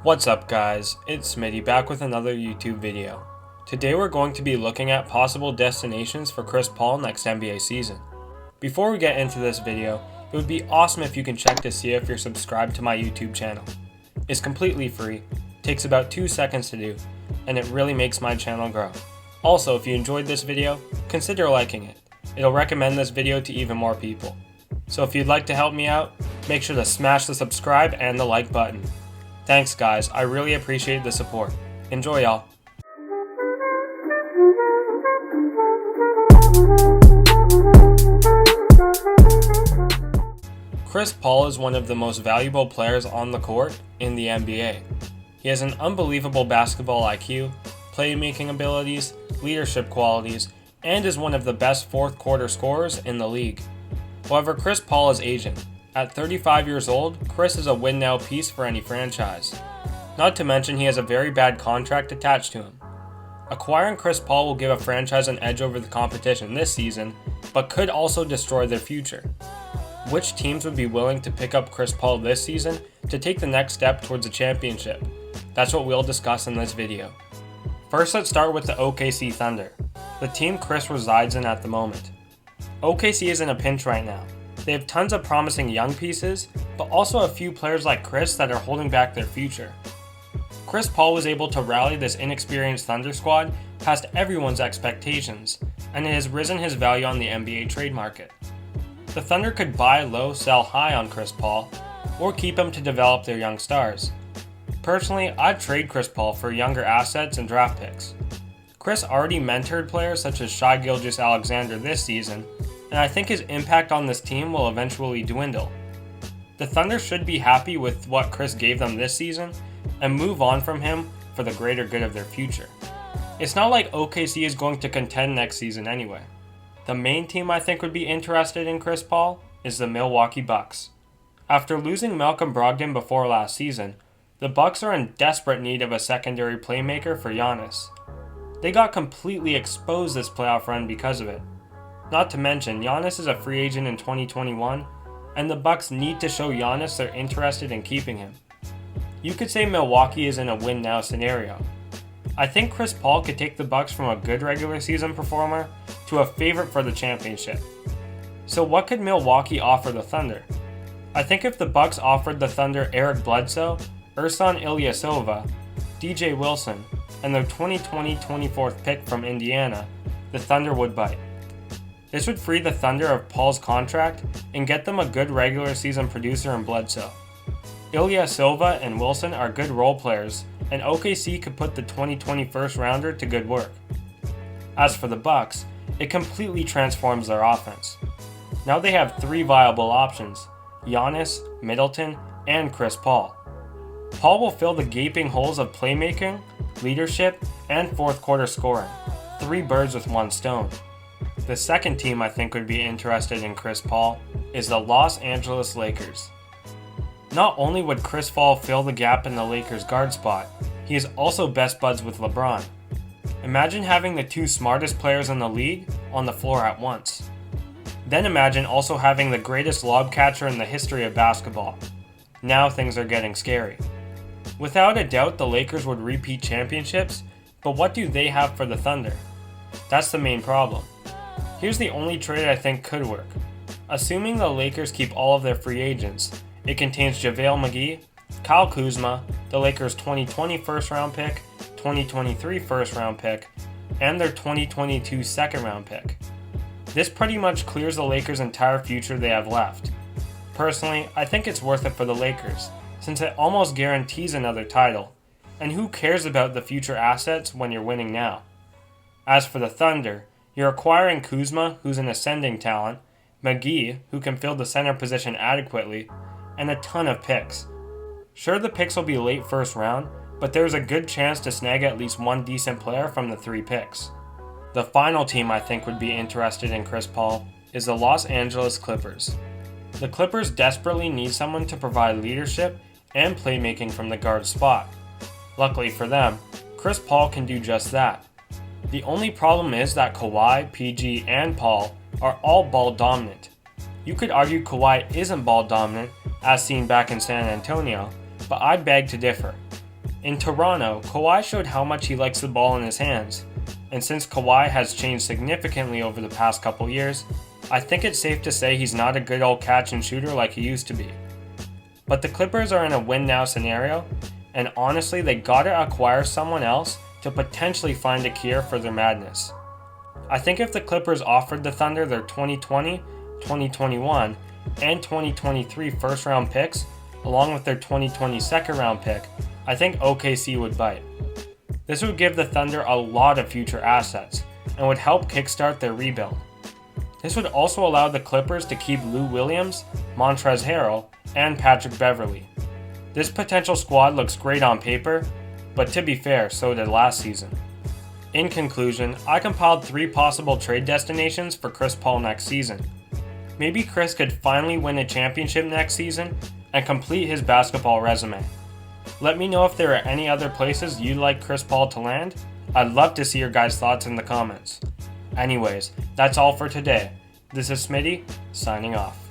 What's up guys, it's Smitty back with another YouTube video. Today we're going to be looking at possible destinations for Chris Paul next NBA season. Before we get into this video, it would be awesome if you can check to see if you're subscribed to my YouTube channel. It's completely free, takes about 2 seconds to do, and it really makes my channel grow. Also, if you enjoyed this video, consider liking it. It'll recommend this video to even more people. So if you'd like to help me out, make sure to smash the subscribe and the like button. Thanks guys, I really appreciate the support. Enjoy y'all. Chris Paul is one of the most valuable players on the court in the NBA. He has an unbelievable basketball IQ, playmaking abilities, leadership qualities, and is one of the best fourth quarter scorers in the league. However, Chris Paul is aging. At 35 years old, Chris is a win-now piece for any franchise. Not to mention he has a very bad contract attached to him. Acquiring Chris Paul will give a franchise an edge over the competition this season, but could also destroy their future. Which teams would be willing to pick up Chris Paul this season to take the next step towards a championship? That's what we'll discuss in this video. First, let's start with the OKC Thunder, the team Chris resides in at the moment. OKC is in a pinch right now. They have tons of promising young pieces, but also a few players like Chris that are holding back their future. Chris Paul was able to rally this inexperienced Thunder squad past everyone's expectations, and it has risen his value on the NBA trade market. The Thunder could buy low, sell high on Chris Paul, or keep him to develop their young stars. Personally, I'd trade Chris Paul for younger assets and draft picks. Chris already mentored players such as Shai Gilgeous-Alexander this season, and I think his impact on this team will eventually dwindle. The Thunder should be happy with what Chris gave them this season and move on from him for the greater good of their future. It's not like OKC is going to contend next season anyway. The main team I think would be interested in Chris Paul is the Milwaukee Bucks. After losing Malcolm Brogdon before last season, the Bucks are in desperate need of a secondary playmaker for Giannis. They got completely exposed this playoff run because of it. Not to mention, Giannis is a free agent in 2021, and the Bucks need to show Giannis they're interested in keeping him. You could say Milwaukee is in a win-now scenario. I think Chris Paul could take the Bucks from a good regular season performer to a favorite for the championship. So what could Milwaukee offer the Thunder? I think if the Bucks offered the Thunder Eric Bledsoe, Ersan Ilyasova, DJ Wilson, and their 2020 24th pick from Indiana, the Thunder would bite. This would free the Thunder of Paul's contract and get them a good regular season producer in Bledsoe. Ilyasova and Wilson are good role players, and OKC could put the 2020 first rounder to good work. As for the Bucks, it completely transforms their offense. Now they have 3 viable options: Giannis, Middleton, and Chris Paul. Paul will fill the gaping holes of playmaking, leadership, and fourth quarter scoring. 3 birds with 1 stone. The second team I think would be interested in Chris Paul is the Los Angeles Lakers. Not only would Chris Paul fill the gap in the Lakers guard spot, he is also best buds with LeBron. Imagine having the 2 smartest players in the league on the floor at once. Then imagine also having the greatest lob catcher in the history of basketball. Now things are getting scary. Without a doubt, the Lakers would repeat championships, but what do they have for the Thunder? That's the main problem. Here's the only trade I think could work. Assuming the Lakers keep all of their free agents, it contains JaVale McGee, Kyle Kuzma, the Lakers' 2020 first round pick, 2023 first round pick, and their 2022 second round pick. This pretty much clears the Lakers' entire future they have left. Personally, I think it's worth it for the Lakers, since it almost guarantees another title, and who cares about the future assets when you're winning now? As for the Thunder, you're acquiring Kuzma, who's an ascending talent, McGee, who can fill the center position adequately, and a ton of picks. Sure, the picks will be late first round, but there's a good chance to snag at least 1 decent player from the 3 picks. The final team I think would be interested in Chris Paul is the Los Angeles Clippers. The Clippers desperately need someone to provide leadership and playmaking from the guard spot. Luckily for them, Chris Paul can do just that. The only problem is that Kawhi, PG, and Paul are all ball dominant. You could argue Kawhi isn't ball dominant, as seen back in San Antonio, but I beg to differ. In Toronto, Kawhi showed how much he likes the ball in his hands, and since Kawhi has changed significantly over the past couple years, I think it's safe to say he's not a good old catch and shooter like he used to be. But the Clippers are in a win now scenario, and honestly they gotta acquire someone else to potentially find a cure for their madness. I think if the Clippers offered the Thunder their 2020, 2021, and 2023 first round picks, along with their 2020 second round pick, I think OKC would bite. This would give the Thunder a lot of future assets, and would help kickstart their rebuild. This would also allow the Clippers to keep Lou Williams, Montrezl Harrell, and Patrick Beverley. This potential squad looks great on paper, but to be fair, so did last season. In conclusion, I compiled 3 possible trade destinations for Chris Paul next season. Maybe Chris could finally win a championship next season and complete his basketball resume. Let me know if there are any other places you'd like Chris Paul to land. I'd love to see your guys' thoughts in the comments. Anyways, that's all for today. This is Smitty, signing off.